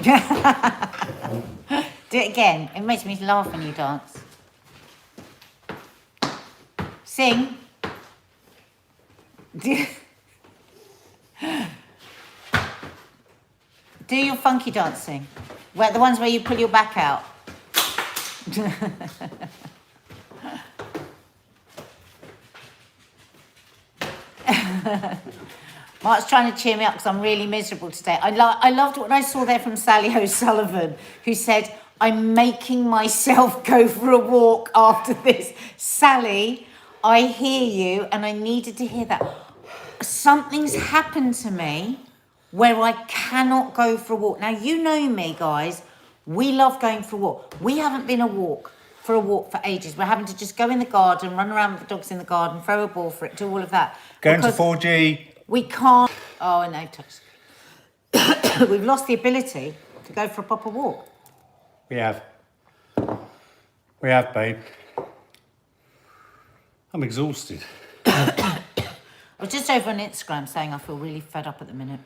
Do it again. It makes me laugh when you dance. Sing. Do your funky dancing. The ones where you pull your back out. Mark's trying to cheer me up because I'm really miserable today. I loved what I saw there from Sally O'Sullivan, who said, I'm making myself go for a walk after this. Sally, I hear you, and I needed to hear that. Something's happened to me where I cannot go for a walk. Now, you know me, guys. We love going for a walk. We haven't been for a walk for ages. We're having to just go in the garden, run around with the dogs in the garden, throw a ball for it, do all of that. Going to 4G. We can't. Oh, no, touch. We've lost the ability to go for a proper walk. We have. We have, babe. I'm exhausted. I was just over on Instagram saying I feel really fed up at the minute.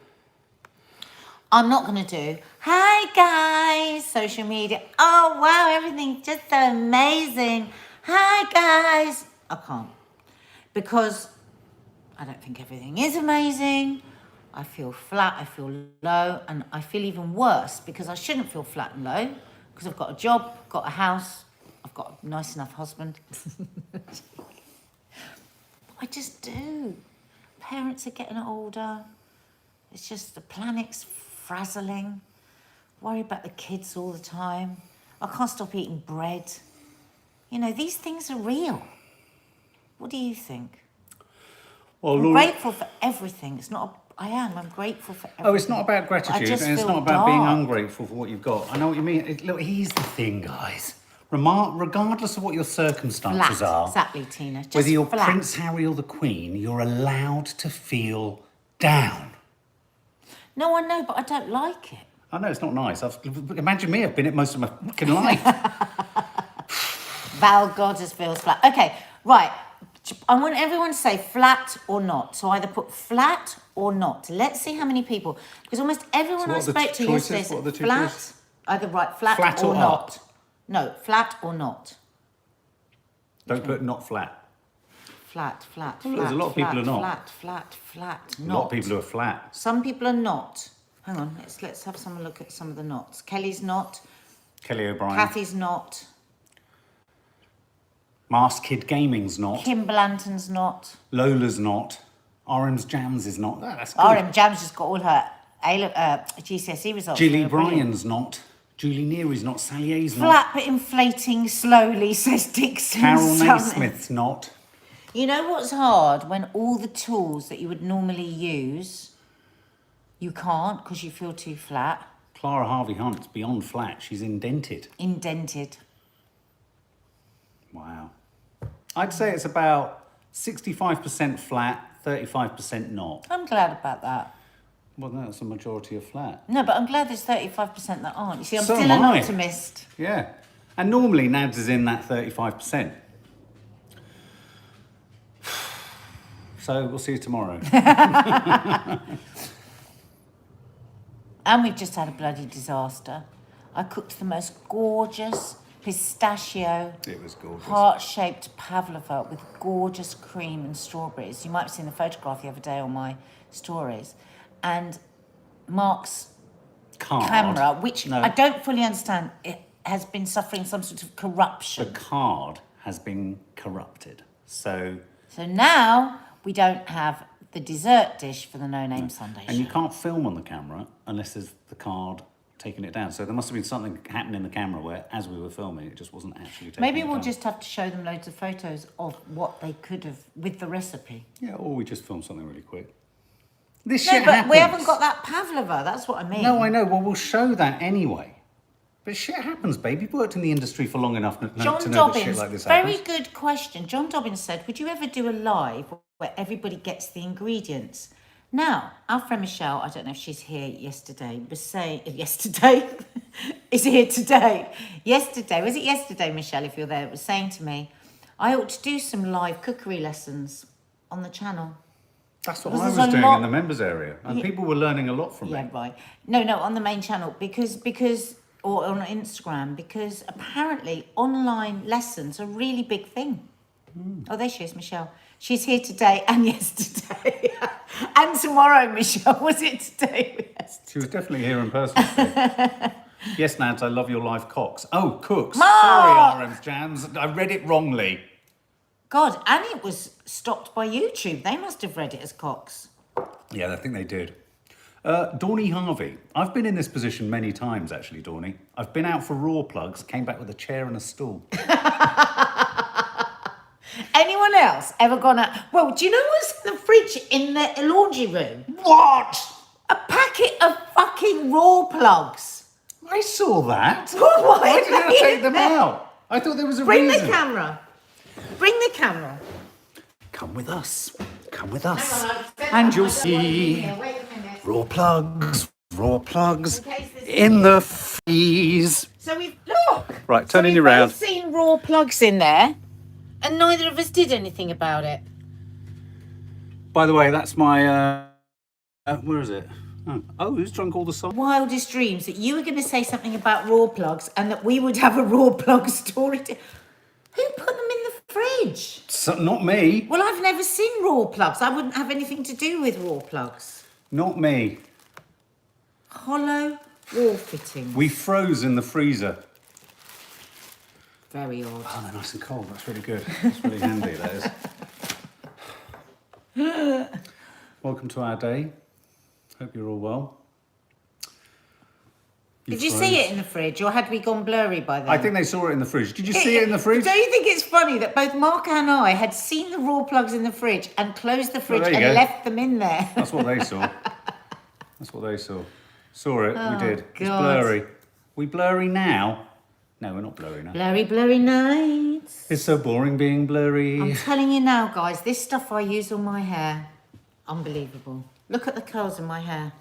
I'm not going to do, hi guys, social media. Oh, wow, everything's just so amazing. Hi guys. I can't. Because I don't think everything is amazing. I feel flat, I feel low, and I feel even worse because I shouldn't feel flat and low because I've got a job, got a house, I've got a nice enough husband. I just do. Parents are getting older. It's just the planet's frazzling. Worry about the kids all the time. I can't stop eating bread. You know, these things are real. What do you think? Well, I'm grateful for everything. I'm grateful for everything. Oh, it's not about gratitude, and it's not about being ungrateful for what you've got. I know what you mean. Look, here's the thing, guys. Regardless of what your circumstances are, exactly, Tina. Just whether you're flat. Prince Harry or the Queen, you're allowed to feel down. No, I know, but I don't like it. I know it's not nice. Imagine me. I've been it most of my fucking life. Val Goddard feels flat. Okay, right. I want everyone to say flat or not. So either put flat or not. Let's see how many people, because almost everyone I spoke to yesterday said flat. Either flat or not. No, flat or not. Don't put not flat. Flat. Well, there's a lot of people who are not. Flat. A lot of people who are flat. Some people are not. Hang on, let's have someone look at some of the nots. Kelly's not. Kelly O'Brien. Kathy's not. Masked Kid Gaming's not. Kim Blanton's not. Lola's not. RM's Jams is not. That's good. RM Jams just got all her GCSE results. Julie Bryan's not. Julie Neary's not. Sally A's not. Flat but inflating slowly, says Dixon. Carol Naismith's not. You know what's hard? When all the tools that you would normally use, you can't because you feel too flat. Clara Harvey Hunt's beyond flat. She's indented. Indented. Wow. I'd say it's about 65% flat, 35% not. I'm glad about that. Well, that's a majority of flat. No, but I'm glad there's 35% that aren't. You see, I'm So still am an I. optimist. Yeah. And normally NADS is in that 35%. So we'll see you tomorrow. And we've just had a bloody disaster. I cooked the most gorgeous pistachio, It was gorgeous. heart-shaped pavlova with gorgeous cream and strawberries. You might have seen the photograph the other day on my stories. And Mark's camera, which I don't fully understand, it has been suffering some sort of corruption. The card has been corrupted. So now we don't have the dessert dish for the No Name Sunday And you show. can't film on the camera unless there's the card taking it down. So there must have been something happening in the camera where, as we were filming, it just wasn't actually taking Maybe it we'll down. just have to show them loads of photos of what they could have with the recipe. Yeah, or we just film something really quick. This No, shit but happens. we haven't got that pavlova. That's what I mean. No, I know. Well, we'll show that anyway. But shit happens, babe. You've worked in the industry for long enough to know that shit like this happens. Very good question. John Dobbins said, would you ever do a live where everybody gets the ingredients? Now, our friend Michelle, I don't know if she's here yesterday, was saying, yesterday? Is here today? Yesterday, was it yesterday, Michelle, if you're there, was saying to me, I ought to do some live cookery lessons on the channel. That's what Because I was there's a doing lot- in the members area, and people were learning a lot from Yeah, me. right. No, on the main channel because or on Instagram because apparently online lessons are a really big thing. Oh, there she is, Michelle. She's here today and yesterday. And tomorrow, Michelle. Was it today or yesterday? She was definitely here in person today. Yes, Nads, I love your live cocks. Oh, cooks. Mark! Sorry, RM's Jams. I read it wrongly. God, and it was stopped by YouTube. They must have read it as Cox. Yeah, I think they did. Dawny Harvey. I've been in this position many times, actually, Dawny. I've been out for raw plugs, came back with a chair and a stool. Anyone else ever gone out? Well, do you know what's in the fridge in the laundry room? What? A packet of fucking raw plugs. I saw that. Why Why did I you take them there? out? I thought there was a Bring reason. the camera. Bring the camera. Come with us. Come with us. Hang on, And you'll see Wait a minute. raw plugs In case there's- in the freeze. So we've look. Right, So turning we've you round. both seen raw plugs in there, and neither of us did anything about it. By the way, that's my. Where is it? Oh, who's drunk all the song? Wildest dreams that you were going to say something about raw plugs and that we would have a raw plug story. Who put them in the fridge? So, not me. Well, I've never seen raw plugs. I wouldn't have anything to do with raw plugs. Not me. Hollow wall fittings. We froze in the freezer. Very odd. Oh, they're nice and cold. That's really good. That's really handy, that is. Welcome to our day. Hope you're all well. Did you see it in the fridge, or had we gone blurry by then? I think they saw it in the fridge. Did you see it in the fridge? Don't you think it's funny that both Mark and I had seen the raw plugs in the fridge and closed the fridge there you and go. left them in there? That's what they saw. That's what they saw. Saw it. Oh, we did. It's God. blurry. We blurry now? No, we're not blurry now. Blurry, blurry nights. It's so boring being blurry. I'm telling you now, guys, this stuff I use on my hair, unbelievable. Look at the curls in my hair.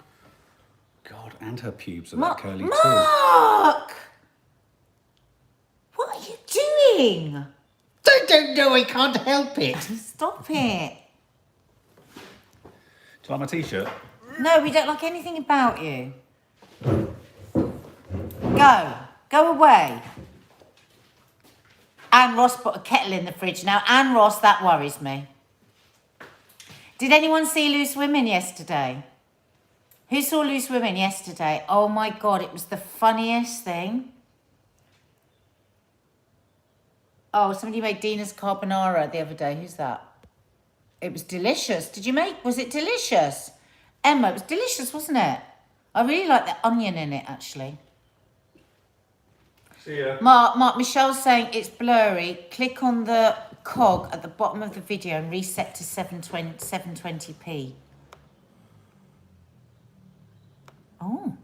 God, and her pubes are that curly too. Mark! What are you doing? I don't know, I can't help it. Stop it. Do you like my t-shirt? No, we don't like anything about you. Go. Go away. Anne Ross put a kettle in the fridge. Now, Anne Ross, that worries me. Did anyone see Loose Women yesterday? Who saw Loose Women yesterday? Oh my God, it was the funniest thing. Oh, somebody made Dina's carbonara the other day. Who's that? It was delicious. Was it delicious? Emma, it was delicious, wasn't it? I really like the onion in it, actually. See ya. Mark, Michelle's saying it's blurry. Click on the cog at the bottom of the video and reset to 720p. Oh.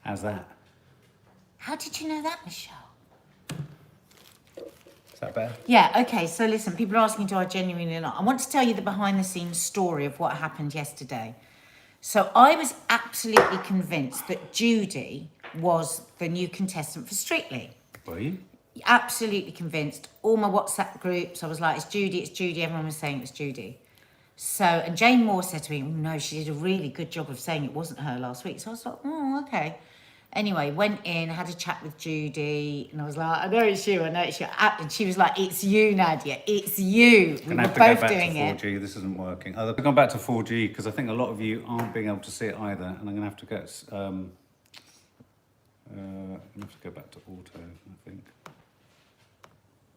How's that? How did you know that, Michelle? Is that better? Yeah, okay, so listen, people are asking, do I genuinely not? I want to tell you the behind-the-scenes story of what happened yesterday. So I was absolutely convinced that Judy was the new contestant for Strictly. Were you? Absolutely convinced. All my WhatsApp groups, I was like, it's Judy. Everyone was saying it's Judy. So, and Jane Moore said to me, no, she did a really good job of saying it wasn't her last week. So I was like, oh, okay. Anyway, went in, had a chat with Judy, and I was like, I know it's you. And she was like, it's you, Nadia, it's you. We were both doing it. 4G. This isn't working. I've gone back to 4G because I think a lot of you aren't being able to see it either, and I'm going to have to get. I'm going to have to go back to auto. I think.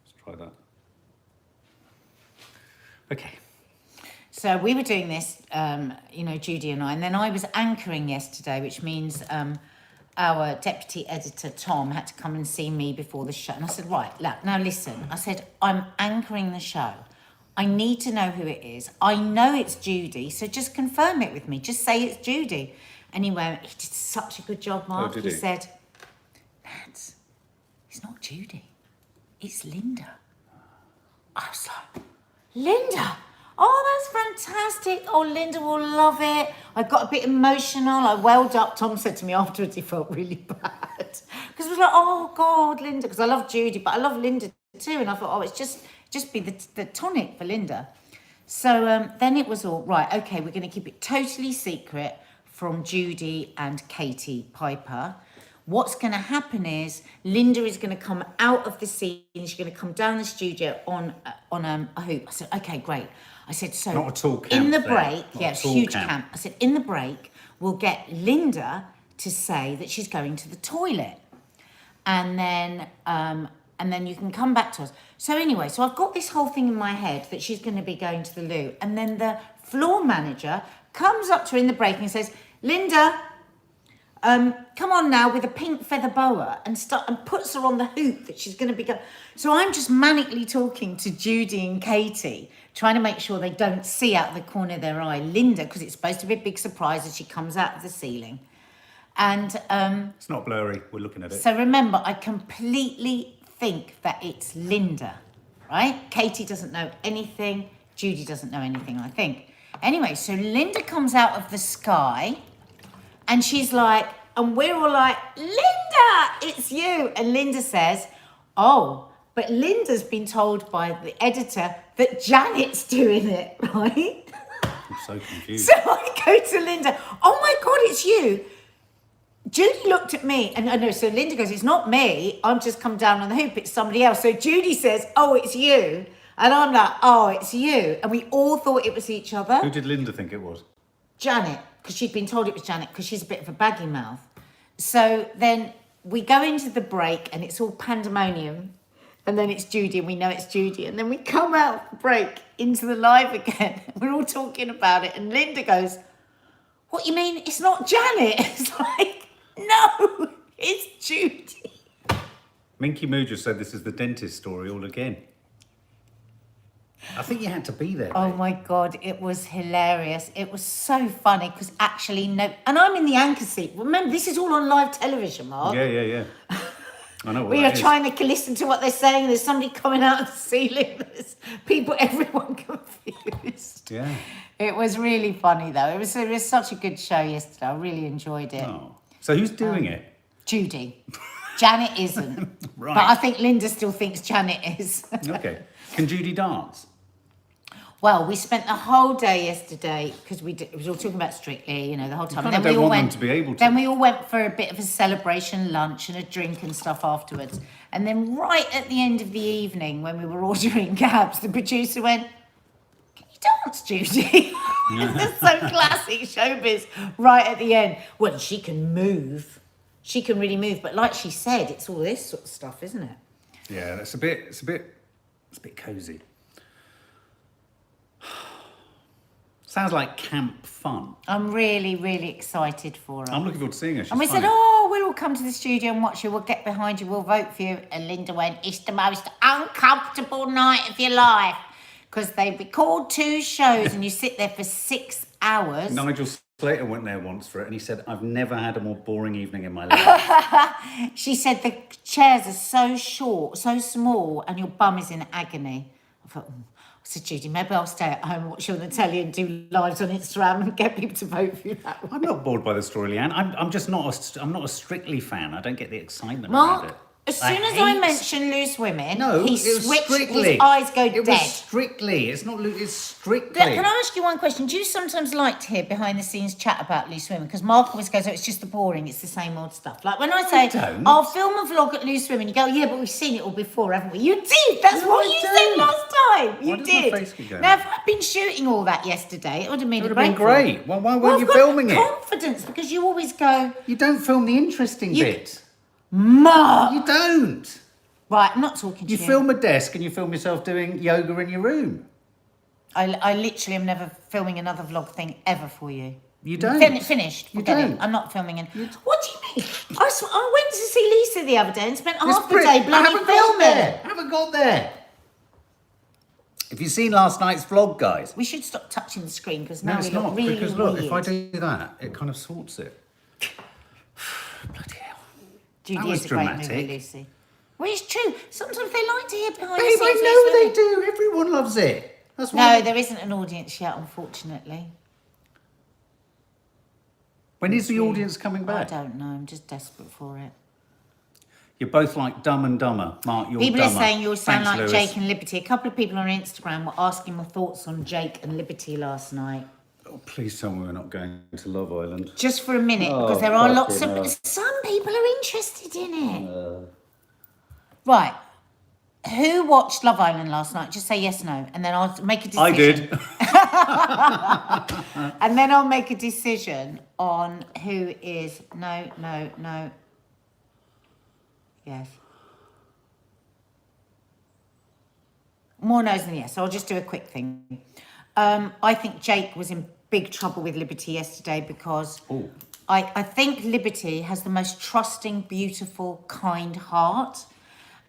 Let's try that. Okay. So we were doing this, Judy and I, and then I was anchoring yesterday, which means our deputy editor, Tom, had to come and see me before the show. And I said, right, look, now listen. I said, I'm anchoring the show. I need to know who it is. I know it's Judy, so just confirm it with me. Just say it's Judy. And he did such a good job, Mark. Oh, did he he? said, Nads, it's not Judy, it's Linda. I was like, Linda? Oh, that's fantastic. Oh, Linda will love it. I got a bit emotional. I welled up. Tom said to me afterwards he felt really bad. Because I was like, oh, God, Linda. Because I love Judy, but I love Linda too. And I thought, oh, it's just just be the tonic for Linda. So then it was all right. Okay, we're going to keep it totally secret from Judy and Katie Piper. What's going to happen is Linda is going to come out of the scene. She's going to come down the studio on a hoop. I said, okay, great. I said, so not at all camp in the there. break, Not yeah, at it's all huge camp. camp. I said, in the break, we'll get Linda to say that she's going to the toilet, and then you can come back to us. So anyway, so I've got this whole thing in my head that she's going to be going to the loo, and then the floor manager comes up to her in the break and says, Linda, come on now with a pink feather boa, and puts her on the hoop that she's going to be going. So I'm just manically talking to Judy and Katie, trying to make sure they don't see out of the corner of their eye Linda, because it's supposed to be a big surprise as she comes out of the ceiling. And it's not blurry. We're looking at it. so remember, I completely think that it's Linda, right? Katie doesn't know anything. Judy doesn't know anything, I think. Anyway, so Linda comes out of the sky, and she's like, and we're all like, Linda, it's you. And Linda says, oh, but Linda's been told by the editor that Janet's doing it, right? I'm so confused. So I go to Linda, oh my God, it's you. Judy looked at me, and I know, so Linda goes, it's not me. I'm just come down on the hoop. It's somebody else. So Judy says, oh, it's you. And I'm like, oh, it's you. And we all thought it was each other. Who did Linda think it was? Janet, because she'd been told it was Janet, because she's a bit of a baggy mouth. So then we go into the break, and it's all pandemonium. And then it's Judy, and we know it's Judy. And then we come out of the break into the live again. We're all talking about it. And Linda goes, what, you mean it's not Janet? It's like, no, it's Judy. Minky Moo just said this is the dentist story all again. I think you had to be there. Oh babe. my God, it was hilarious. It was so funny because actually, no, and I'm in the anchor seat. Remember, this is all on live television, Mark. Yeah. I know what We that are is. trying to listen to what they're saying. There's somebody coming out of the ceiling. There's people, everyone confused. Yeah. It was really funny, though. It was such a good show yesterday. I really enjoyed it. Oh. So who's doing it? Judy. Janet isn't. Right. But I think Linda still thinks Janet is. Okay. Can Judy dance? Well, we spent the whole day yesterday because it was all talking about Strictly, you know, the whole time. kind of don't want them to be able to. Then we all went for a bit of a celebration lunch and a drink and stuff afterwards. And then right at the end of the evening, when we were ordering cabs, the producer went, "Can you dance, Judy?" It's so classic showbiz. Right at the end, well, she can move. She can really move, but like she said, it's all this sort of stuff, isn't it? Yeah, it's a bit cozy. Sounds like camp fun. I'm really, really excited for her. I'm looking forward to seeing her. She's And we funny. said, oh, we'll all come to the studio and watch you. We'll get behind you. We'll vote for you. And Linda went, it's the most uncomfortable night of your life. Because they record 2 shows and you sit there for 6 hours. Nigel Slater went there once for it and he said, I've never had a more boring evening in my life. She said the chairs are so short, so small, and your bum is in agony. I thought, I said, Judy, maybe I'll stay at home and watch you on the telly and do lives on Instagram and get people to vote for you that way. I'm not bored by the story, Leanne. I'm just not I'm not a Strictly fan. I don't get the excitement Mark, around it. as soon as I mention Loose Women, No, he it was switched, Strictly. his eyes go It dead. was Strictly. It's not It's Strictly. Can I ask you one question? Do you sometimes like to hear behind the scenes chat about Loose Women? Because Mark always goes, oh, it's just the boring, it's the same old stuff. Like when I say, don't. I'll film a vlog at Loose Women, you go, yeah, but we've seen it all before, haven't we? You did! That's No, what I you don't. said last time! You Why does my did. face keep going Now, up? if I'd been shooting all that yesterday, it would have been It would a have been great vlog. great. Well, why Well, weren't you I've got filming it? confidence, because you always go, You don't film the interesting bits. Mark! You don't. Right, I'm not talking to You you. film a desk and you film yourself doing yoga in your room. I literally am never filming another vlog thing ever for you. You don't. Finished. You Forget it. don't. I'm not filming it. What do you mean? I went to see Lisa the other day and spent half the It's day I bloody haven't got filming. there. I haven't got there. Have you seen last night's vlog, guys? We should stop touching the screen because No, now it's we look not. really Because look, weird. if I do that, it kind of sorts it. Bloody hell. Judy That was is a great dramatic. movie, Lucy. Well, it's true. Sometimes they like to hear behind Babe, the I scenes. know Loose they Women. do. Everyone loves it. That's why. No, there isn't an audience yet, unfortunately. When is the audience coming I back? don't know. I'm just desperate for it. You're both like Dumb and Dumber. Mark, you're People dumber. are saying you sound Thanks, like Lewis. Jake and Liberty. A couple of people on Instagram were asking my thoughts on Jake and Liberty last night. Oh, please tell me we're not going to Love Island. Just for a minute, because there are lots of... Some people are interested in it. Right. Who watched Love Island last night? Just say yes, no, and then I'll make a decision. I did. And then I'll make a decision on who is no, no, no, yes. More no's than yes. So I'll just do a quick thing. I think Jake was in big trouble with Liberty yesterday because I think Liberty has the most trusting, beautiful, kind heart.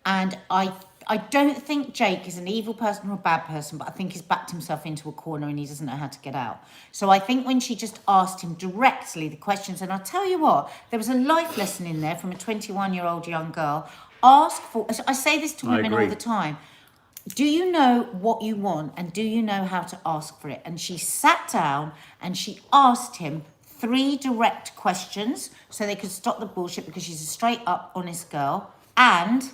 And I don't think Jake is an evil person or a bad person, but I think he's backed himself into a corner and he doesn't know how to get out. So I think when she just asked him directly the questions, and I'll tell you what, there was a life lesson in there from a 21-year-old young girl. Ask for, I say this to women all the time, do you know what you want and do you know how to ask for it? And she sat down and she asked him 3 direct questions so they could stop the bullshit, because she's a straight up, honest girl. And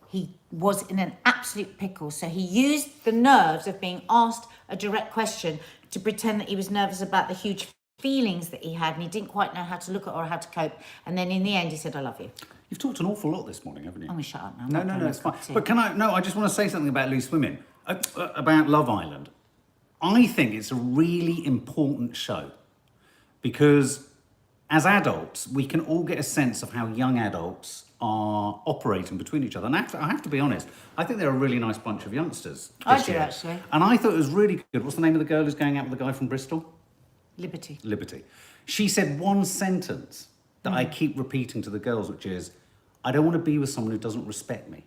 he was in an absolute pickle. So he used the nerves of being asked a direct question to pretend that he was nervous about the huge feelings that he had, and he didn't quite know how to look at or how to cope. And then in the end, he said, I love you. You've talked an awful lot this morning, haven't you? I'm going to shut up now. No, it's fine. But I just want to say something about Loose Women, about Love Island. I think it's a really important show because as adults, we can all get a sense of how young adults are operating between each other. And I have to be honest, I think they're a really nice bunch of youngsters this year. Actually. And I thought it was really good. What's the name of the girl who's going out with the guy from Bristol? Liberty. She said one sentence that I keep repeating to the girls, which is, I don't want to be with someone who doesn't respect me.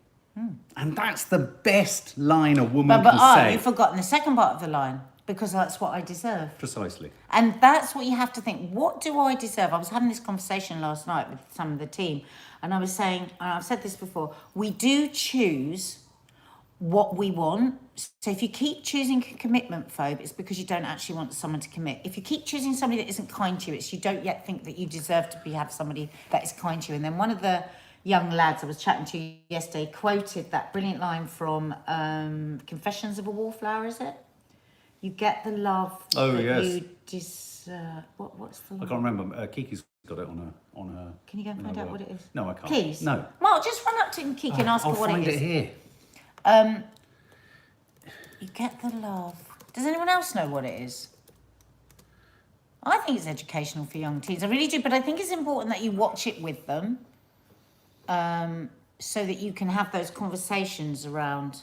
And that's the best line a woman can say. You've forgotten the second part of the line, because that's what I deserve. Precisely. And that's what you have to think. What do I deserve? I was having this conversation last night with some of the team, and I was saying, and I've said this before, we do choose what we want. So if you keep choosing commitment phobe, it's because you don't actually want someone to commit. If you keep choosing somebody that isn't kind to you, it's you don't yet think that you deserve to have somebody that is kind to you. And then one of the young lads I was chatting to yesterday quoted that brilliant line from Confessions of a Wallflower, is it? You get the love you deserve. What's the line? I can't remember. Kiki's got it on her. Can you go and find out what it is? No, I can't. Please. No. Mark, just run up to Kiki and ask her what it is. I'll find it here. You get the love. Does anyone else know what it is? I think it's educational for young teens. I really do, but I think it's important that you watch it with them, so that you can have those conversations around.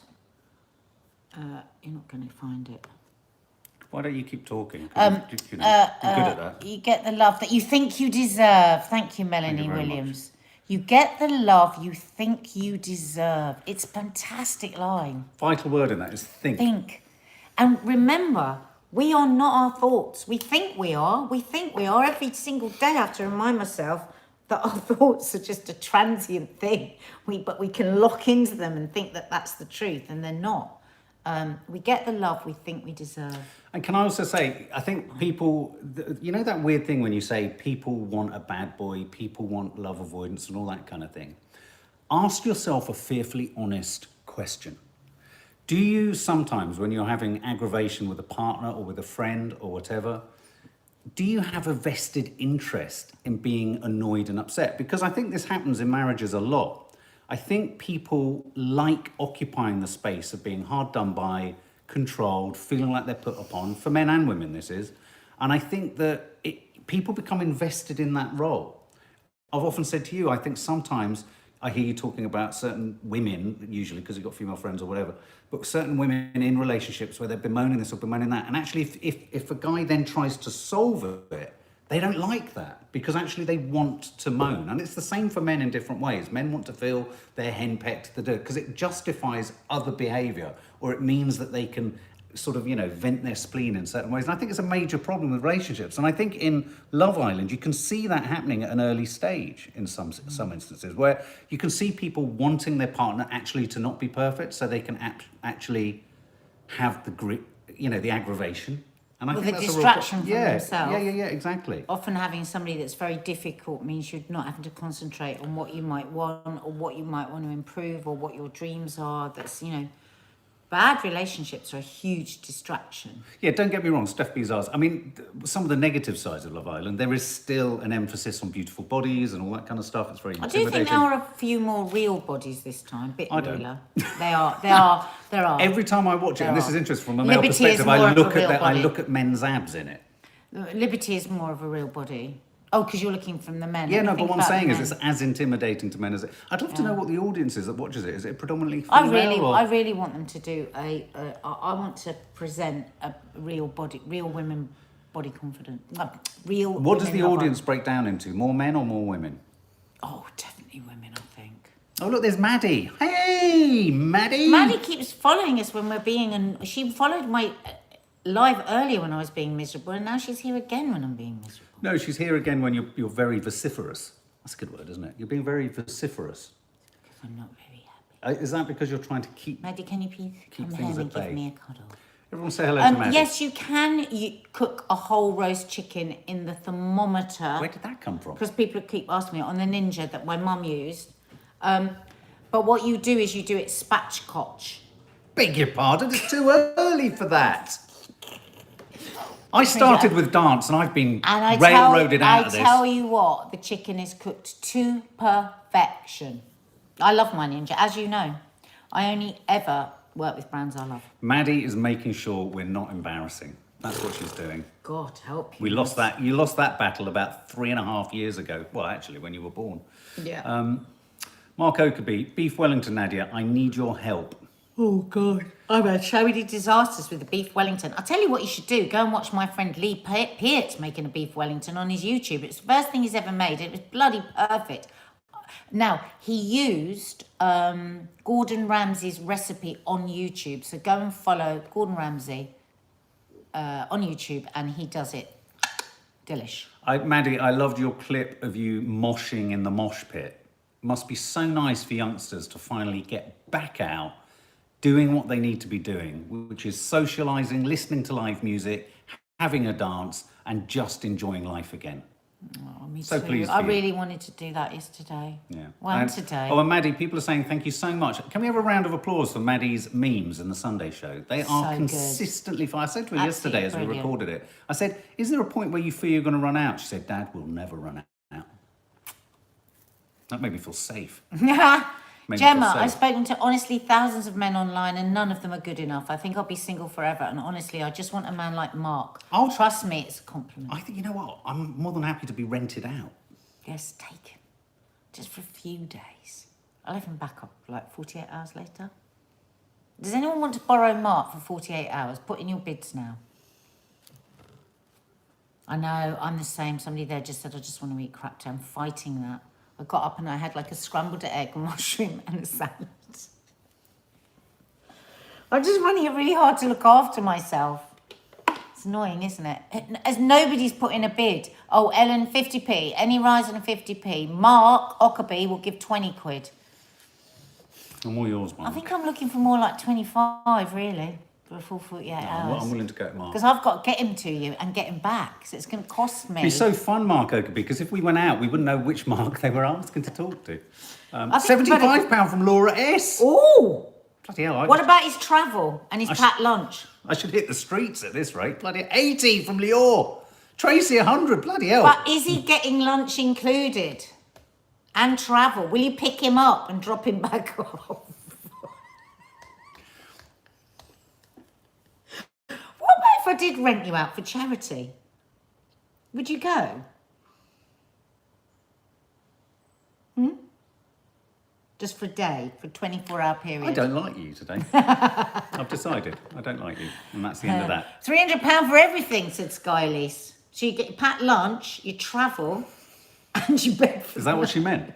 You're not going to find it. Why don't you keep talking? You're good at that. You get the love that you think you deserve. Thank you, Melanie Williams. You get the love you think you deserve. It's a fantastic line. Vital word in that is think. Think. And remember, we are not our thoughts. We think we are. We think we are. Every single day I have to remind myself that our thoughts are just a transient thing. But we can lock into them and think that that's the truth, and they're not. We get the love we think we deserve. And can I also say, I think people, you know that weird thing when you say people want a bad boy, people want love avoidance and all that kind of thing? Ask yourself a fearfully honest question. Do you sometimes, when you're having aggravation with a partner or with a friend or whatever, do you have a vested interest in being annoyed and upset? Because I think this happens in marriages a lot. I think people like occupying the space of being hard done by, controlled, feeling like they're put upon, for men and women this is. And I think that people become invested in that role. I've often said to you, I think sometimes I hear you talking about certain women, usually because you've got female friends or whatever, but certain women in relationships where they're bemoaning this or bemoaning that. And actually, if a guy then tries to solve it, they don't like that because actually they want to moan. And it's the same for men in different ways. Men want to feel they're henpecked to the dirt because it justifies other behaviour, or it means that they can sort of, vent their spleen in certain ways. And I think it's a major problem with relationships. And I think in Love Island, you can see that happening at an early stage in some instances, where you can see people wanting their partner actually to not be perfect so they can actually have the grit, the aggravation. And I With think a that's distraction from yeah, themselves. Yeah, exactly. Often having somebody that's very difficult means you're not having to concentrate on what you might want or what you might want to improve or what your dreams are. That's, bad relationships are a huge distraction. Yeah, don't get me wrong, Steph Bizarre's. I mean, some of the negative sides of Love Island, there is still an emphasis on beautiful bodies and all that kind of stuff. It's very I intimidating. do think there are a few more real bodies this time, a bit I don't. realer. There are. Every time I watch it, and this is interesting from a male Liberty is perspective, more I of a look real at I body. look at men's abs in it. Liberty is more of a real body. Oh, because you're looking from the men. Yeah, Let me no, but think what I'm about saying the is men. it's as intimidating to men as it. I'd love to know what the audience is that watches it. Is it predominantly I female? really want them to do I want to present a real women body confident. Real. What does women the Love audience Island. break down into? More men or more women? Oh, definitely women, I think. Oh, look, there's Maddie. Hey, Maddie. Maddie keeps following us when we're being, and she followed my live earlier when I was being miserable, and now she's here again when I'm being miserable. No, she's here again when you're very vociferous. That's a good word, isn't it? You're being very vociferous. Because I'm not very happy. Is that because you're trying to keep Maddie, can you please come things here and at bay? give me a cuddle? Everyone say hello to Maddie. Yes, you can. You cook a whole roast chicken in the thermometer. Where did that come from? Because people keep asking me on the Ninja that my mum used. But what you do is you do it spatchcock. Beg your pardon, it's too early for that. I started with dance and I've been railroaded out of this. I tell you what, the chicken is cooked to perfection. I love my Ninja, as you know. I only ever work with brands I love. Maddie is making sure we're not embarrassing. That's what she's doing. God help you. We lost that. You lost that battle about 3.5 years ago. Well, actually, when you were born. Yeah. Mark Oakerby, Beef Wellington, Nadia, I need your help. Oh, God. I've had so many disasters with the beef Wellington. I'll tell you what you should do. Go and watch my friend Lee Peart making a beef Wellington on his YouTube. It's the first thing he's ever made. It was bloody perfect. Now, he used Gordon Ramsay's recipe on YouTube. So go and follow Gordon Ramsay on YouTube, and he does it. Delish. Maddie, I loved your clip of you moshing in the mosh pit. Must be so nice for youngsters to finally get back out, doing what they need to be doing, which is socialising, listening to live music, having a dance, and just enjoying life again. Oh, me So too. pleased I for you. really wanted to do that yesterday. Yeah. Well, today. Oh, and Maddie, people are saying thank you so much. Can we have a round of applause for Maddie's memes in the Sunday show? They are So good. consistently fine. I said to her Absolutely yesterday as we brilliant. recorded it, I said, is there a point where you feel you're going to run out? She said, Dad, we'll never run out. That made me feel safe. Made me feel Gemma, safe. I've spoken to honestly thousands of men online and none of them are good enough. I think I'll be single forever, and honestly, I just want a man like Mark. Trust me, it's a compliment. I think, you know what? I'm more than happy to be rented out. Yes, take him. Just for a few days. I'll have him back up like 48 hours later. Does anyone want to borrow Mark for 48 hours? Put in your bids now. I know, I'm the same. Somebody there just said, I just want to eat crap too. I'm fighting that. I got up and I had like a scrambled egg, mushroom and a salad. I'm just finding it really hard to look after myself. It's annoying, isn't it? As nobody's put in a bid. Oh, Ellen, 50p. Any rise in 50p. Mark Ockerby will give 20 quid. I'm all yours, Mark. I think I'm looking for more like 25, really, for a full 48 hours. I'm willing to go, Mark. Because I've got to get him to you and get him back. So it's going to cost me. It'd be so fun, Mark Oakerby, because if we went out, we wouldn't know which Mark they were asking to talk to. I think £75 from Laura S. Oh! Bloody hell, What about his travel and his packed lunch? I should hit the streets at this rate. Bloody 80 from Lior. Tracy 100. Bloody hell. But is he getting lunch included? And travel? Will you pick him up and drop him back off? What about if I did rent you out for charity? Would you go? Just for a day, for a 24-hour period. I don't like you today. I've decided. I don't like you. And that's the end of that. £300 for everything, said Skylease. So you get your packed lunch, you travel, and you bed for Is that what she meant?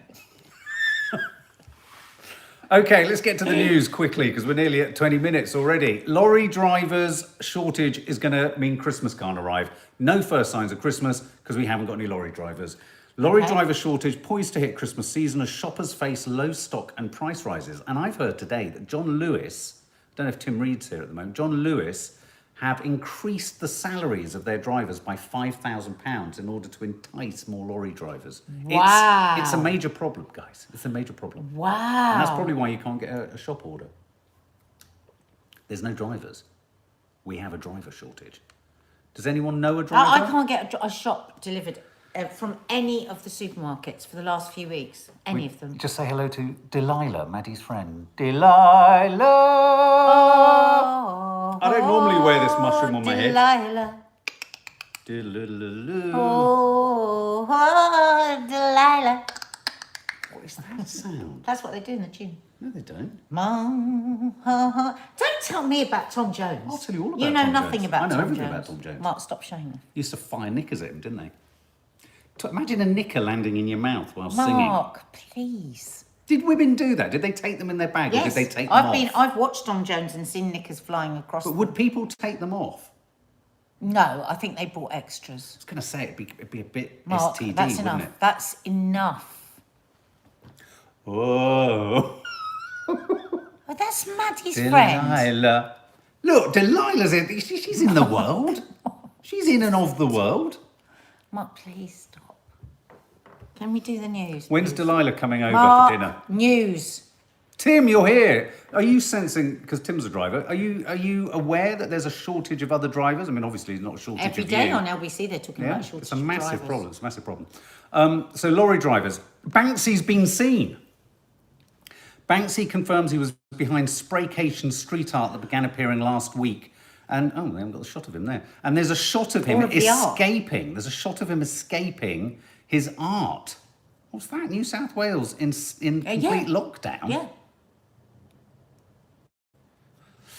Okay, let's get to the news quickly because we're nearly at 20 minutes already. Lorry drivers shortage is going to mean Christmas can't arrive. No first signs of Christmas because we haven't got any lorry drivers. Lorry driver shortage poised to hit Christmas season as shoppers face low stock and price rises. And I've heard today that John Lewis, I don't know if Tim Reed's here at the moment, John Lewis have increased the salaries of their drivers by £5,000 in order to entice more lorry drivers. Wow. It's a major problem, guys. It's a major problem. Wow. And that's probably why you can't get a shop order. There's no drivers. We have a driver shortage. Does anyone know a driver? I can't get a shop delivered from any of the supermarkets for the last few weeks. Any of them. Just say hello to Delilah, Maddie's friend. Delilah! Oh, I don't normally wear this mushroom on my head. Delilah. Oh, Delilah. What is that sound? That's what they do in the tune. No, they don't. Don't tell me about Tom Jones. I'll tell you all about You know Tom nothing Jones. about I know Tom everything Jones. about Tom Jones. Mark, stop showing me. Used to fire knickers at him, didn't they? Imagine a knicker landing in your mouth while singing. Mark, please. Did women do that? Did they take them in their bag, or Yes, did they take them off? I've watched Tom Jones and seen knickers flying across. But would people take them off? No, I think they brought extras. I was going to say it'd be a bit Mark, STD, that's wouldn't enough. it? That's enough. Oh. Oh, that's Maddie's friend. Delilah. Look, Delilah's in. She's in the world. She's in and of the world. Mark, please stop. Can we do the news? When's please? Delilah coming over Mark, for dinner? news. Tim, you're here. Are you sensing, because Tim's a driver, are you aware that there's a shortage of other drivers? I mean, obviously, it's not a shortage Every of day you. on LBC, they're talking about shortage it's a massive of drivers. problem. It's a massive problem. So lorry drivers. Banksy's been seen. Banksy confirms he was behind Spraycation street art that began appearing last week. And, they haven't got the shot of him there. And there's a shot of him All of the art. escaping. There's a shot of him escaping his art. What's that? New South Wales in complete lockdown? Yeah.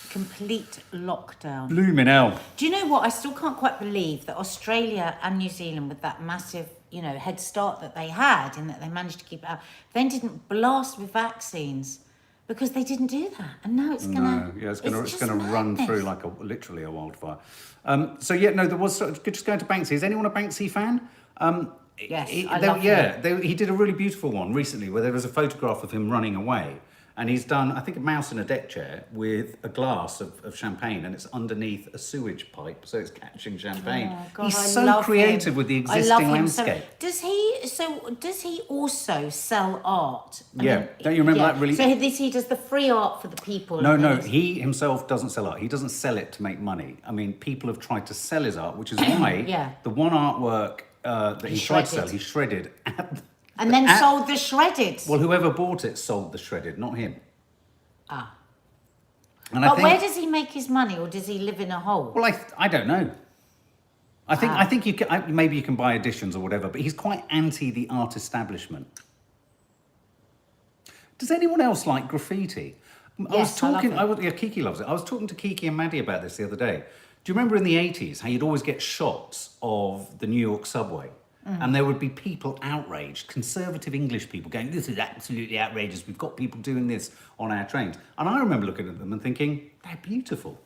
Complete lockdown. Blooming hell. Do you know what? I still can't quite believe that Australia and New Zealand, with that massive, head start that they had, and that they managed to keep it out, then didn't blast with vaccines because they didn't do that. And now it's gonna. No, yeah, it's gonna run through like literally a wildfire. There was just going to Banksy. Is anyone a Banksy fan? Yes, I love him. He did a really beautiful one recently where there was a photograph of him running away. And he's done, I think, a mouse in a deck chair with a glass of champagne, and it's underneath a sewage pipe, so it's catching champagne. Oh, God, he's I so love creative him. with the I existing love him. landscape. Does he also sell art? Don't you remember that really? So he does the free art for the people. No, he himself doesn't sell art. He doesn't sell it to make money. I mean, people have tried to sell his art, which is why the one artwork that he tried to sell, he shredded and then sold the shredded. Well, whoever bought it sold the shredded, not him. Ah. And But where does he make his money, or does he live in a hole? Well, I don't know. I think you can, maybe you can buy editions or whatever, but he's quite anti the art establishment. Does anyone else like graffiti? Yes, I love it. Kiki loves it. I was talking to Kiki and Maddie about this the other day. Do you remember in the 80s how you'd always get shots of the New York subway? And there would be people outraged, conservative English people going, this is absolutely outrageous. We've got people doing this on our trains. And I remember looking at them and thinking, they're beautiful.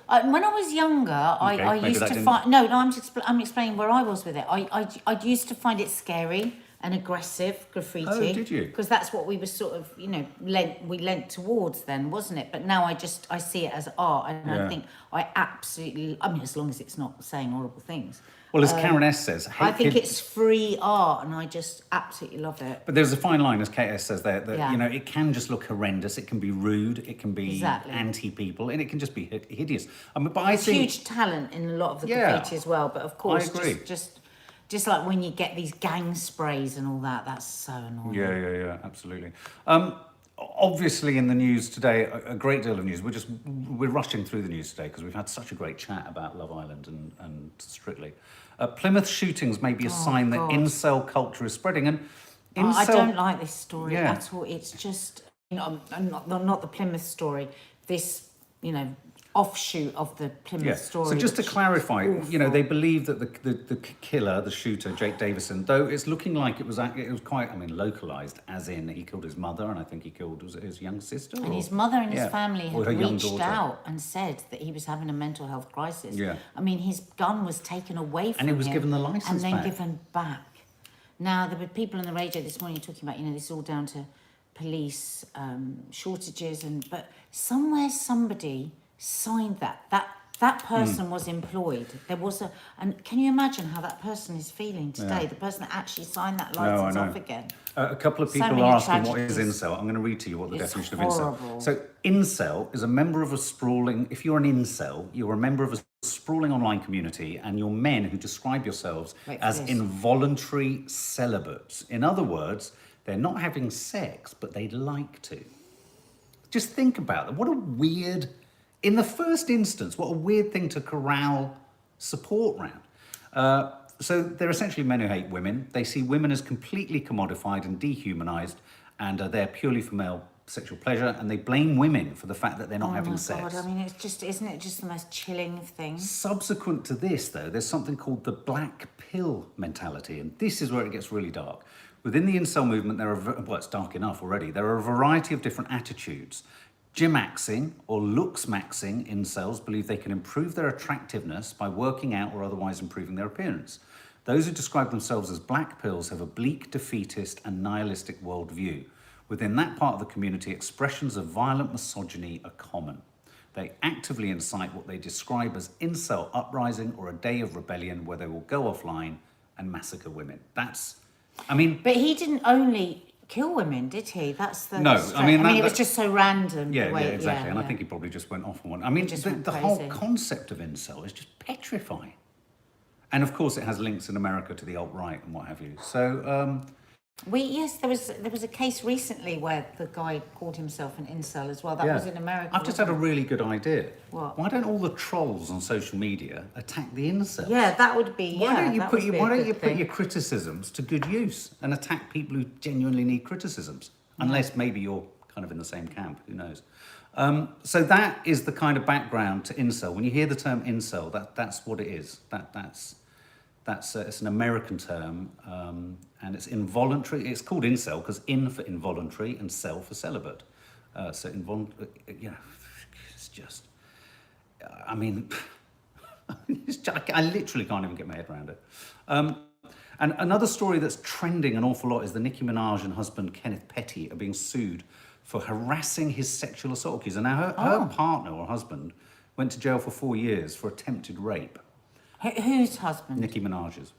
When I was younger, I used to find... No, I'm explaining where I was with it. I used to find it scary and aggressive, graffiti. Oh, did you? Because that's what we were sort of, lent towards then, wasn't it? But now I see it as art, and I think I absolutely... I mean, as long as it's not saying horrible things. Well, as Karen S says... I think it's free art, and I just absolutely love it. But there's a fine line, as KS says there, that, it can just look horrendous. It can be rude. It can be anti-people, and it can just be hideous. But I think... huge talent in a lot of the graffiti as well, but of course, I agree. Just like when you get these gang sprays and all that, that's so annoying. Yeah, absolutely. Obviously, in the news today, a great deal of news. We're rushing through the news today because we've had such a great chat about Love Island and Strictly. Plymouth shootings may be a sign that incel culture is spreading, and I don't like this story at all. It's just not the Plymouth story. This offshoot of the Plymouth story. So just to clarify, they believe that the killer, the shooter, Jake Davison, though it's looking like it was quite, localized, as in he killed his mother, and I think he killed his young sister. And his mother and his family had reached out and said that he was having a mental health crisis. Yeah. I mean, his gun was taken away from him. And he was given the license and then back. given back. Now, there were people on the radio this morning talking about, this is all down to police shortages, but somewhere somebody signed that person was employed. There was and can you imagine how that person is feeling today? The person that actually signed that license off again. A couple of So people many are asking what tragedies. is incel. I'm going to read to you what the It's definition horrible. of incel. So incel is a member of a sprawling. If you're an incel, you're a member of a sprawling online community, and you're men who describe yourselves as involuntary celibates. In other words, they're not having sex, but they'd like to. Just think about that. What a weird. In the first instance, what a weird thing to corral support around. So they're essentially men who hate women. They see women as completely commodified and dehumanized, and are there purely for male sexual pleasure, and they blame women for the fact that they're not having sex. God, I mean, it's just, isn't it just the most chilling of things? Subsequent to this, though, there's something called the black pill mentality, and this is where it gets really dark. Within the incel movement, well, it's dark enough already. There are a variety of different attitudes. Gym-maxing or looks-maxing incels believe they can improve their attractiveness by working out or otherwise improving their appearance. Those who describe themselves as black pills have a bleak, defeatist and nihilistic worldview. Within that part of the community, expressions of violent misogyny are common. They actively incite what they describe as incel uprising or a day of rebellion where they will go offline and massacre women. But he didn't only kill women, did he? That's the no. I mean, it was just so random. Yeah, exactly. And I think he probably just went off on one. I mean, the whole concept of incel is just petrifying. And of course, it has links in America to the alt-right and what have you. So, there was a case recently where the guy called himself an incel as well. That was in America. I've just had a really good idea. What? Why don't all the trolls on social media attack the incels? Yeah, that would be. Why don't you put your criticisms to good use and attack people who genuinely need criticisms? Unless maybe you're kind of in the same camp. Who knows? So that is the kind of background to incel. When you hear the term incel, that's what it is. It's an American term, and it's involuntary. It's called incel because in for involuntary and cel for celibate. It's just. I mean, I literally can't even get my head around it. And another story that's trending an awful lot is the Nicki Minaj and husband Kenneth Petty are being sued for harassing his sexual assault accusers. And now her partner or husband went to jail for 4 years for attempted rape. Whose husband? Nicki Minaj's.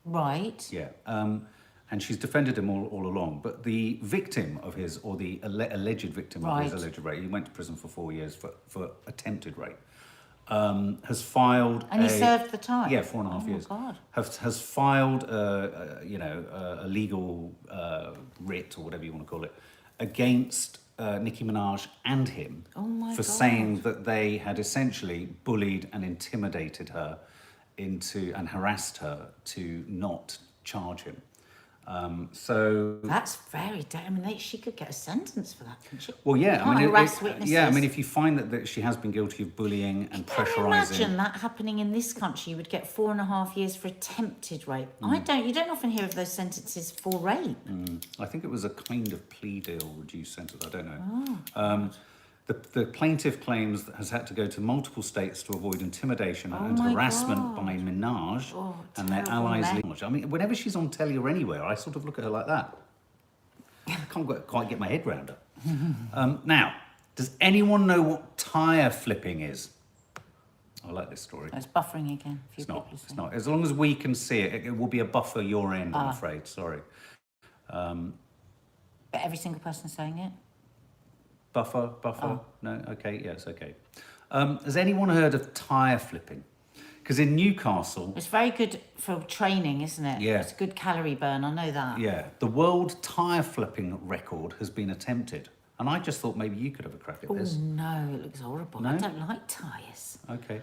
Right. Yeah. And she's defended him all along. But the victim of his, or the alleged victim of his alleged rape, he went to prison for 4 years for attempted rape, has filed And he served the time? Yeah, 4.5 years. Oh, God. Has filed, a legal writ, or whatever you want to call it, against Nicki Minaj and him for saying that they had essentially bullied and intimidated her and harassed her to not charge him. So that's very. I mean, she could get a sentence for that, couldn't she? Well, yeah. I mean, harass witnesses. Yeah, I mean, if you find that she has been guilty of bullying and pressurising. Can you imagine that happening in this country? You would get 4.5 years for attempted rape. You don't often hear of those sentences for rape. I think it was a kind of plea deal, reduced sentence. I don't know. The plaintiff claims that has had to go to multiple states to avoid intimidation and harassment by Minaj and their allies. I mean, whenever she's on telly or anywhere, I sort of look at her like that. I can't quite get my head around her. Now, does anyone know what tyre flipping is? I like this story. It's buffering again. It's not. As long as we can see it, it will be a buffer your end, I'm afraid. Sorry. But every single person saying it? Buffer? No? Okay, yeah, it's okay. Has anyone heard of tyre flipping? Because in Newcastle... It's very good for training, isn't it? Yeah. It's a good calorie burn, I know that. Yeah. The world tyre flipping record has been attempted. And I just thought maybe you could have a crack at this. Oh, no, it looks horrible. No? I don't like tyres. Okay.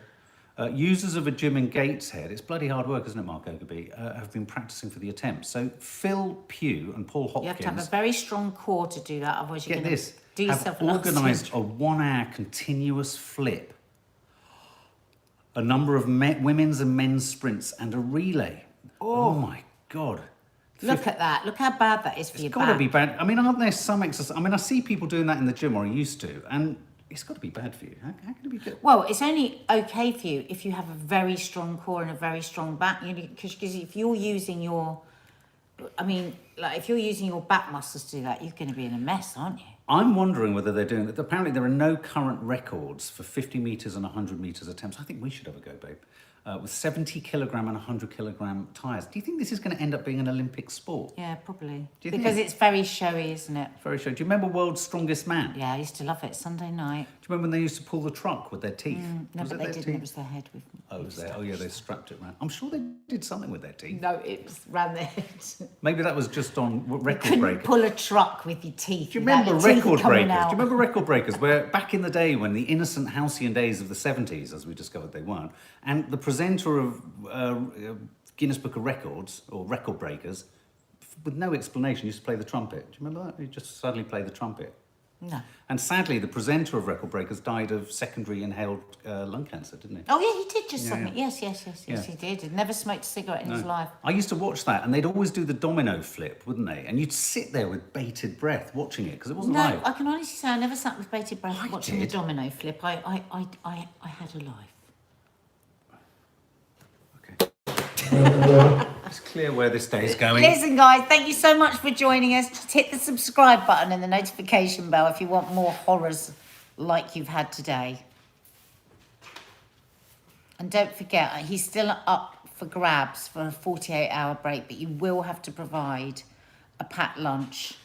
Users of a gym in Gateshead, it's bloody hard work, isn't it, Mark Ogerby, have been practising for the attempt. So Phil Pugh and Paul Hopkins... You have to have a very strong core to do that, otherwise you're going to do yourself have organised a 1 hour continuous flip, a number of women's and men's sprints and a relay. Oh my God. Look at that. Look how bad that is for your back. It's got to be bad. I mean, aren't there some exercises? I mean, I see people doing that in the gym, or I used to, and it's got to be bad for you. How can it be good? Well, it's only okay for you if you have a very strong core and a very strong back. Because if you're using your... I mean, like if you're using your back muscles to do that, you're going to be in a mess, aren't you? I'm wondering whether they're doing that. Apparently, there are no current records for 50 metres and 100 metres attempts. I think we should have a go, babe. With 70 kilogram and 100 kilogram tyres. Do you think this is going to end up being an Olympic sport? Yeah, probably. Do you think Because it's very showy, isn't it? Very sure. Do you remember World's Strongest Man? Yeah, I used to love it. Sunday night. Do you remember when they used to pull the truck with their teeth? No, but they didn't. It was their head with. Oh, it was there. Oh, yeah, they strapped it around. I'm sure they did something with their teeth. No, it was round their head. Maybe that was just on Record Couldn't Breakers. pull a truck with your teeth. Do you without remember your teeth Record coming Breakers? out. Do you remember Record Breakers? Where back in the day when the innocent halcyon days of the 70s, as we discovered they weren't, and the presenter of Guinness Book of Records, or Record Breakers, with no explanation, used to play the trumpet. Do you remember that? He just suddenly played the trumpet. No. And sadly, the presenter of Record Breakers died of secondary inhaled lung cancer, didn't he? Oh, yeah, he did just Yeah, something. yeah. Yes, Yeah. he did. He'd never smoked a cigarette in his life. I used to watch that, and they'd always do the domino flip, wouldn't they? And you'd sit there with bated breath watching it because it wasn't No, live. I can honestly say I never sat with bated breath I watching did. the domino flip. I had a life. Okay. It's clear where this day is going. Listen, guys, thank you so much for joining us. Just hit the subscribe button and the notification bell if you want more horrors like you've had today. And don't forget, he's still up for grabs for a 48-hour break, but you will have to provide a packed lunch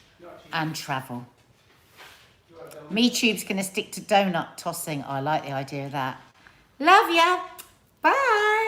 and travel. MeTube's going to stick to donut tossing. I like the idea of that. Love ya. Bye.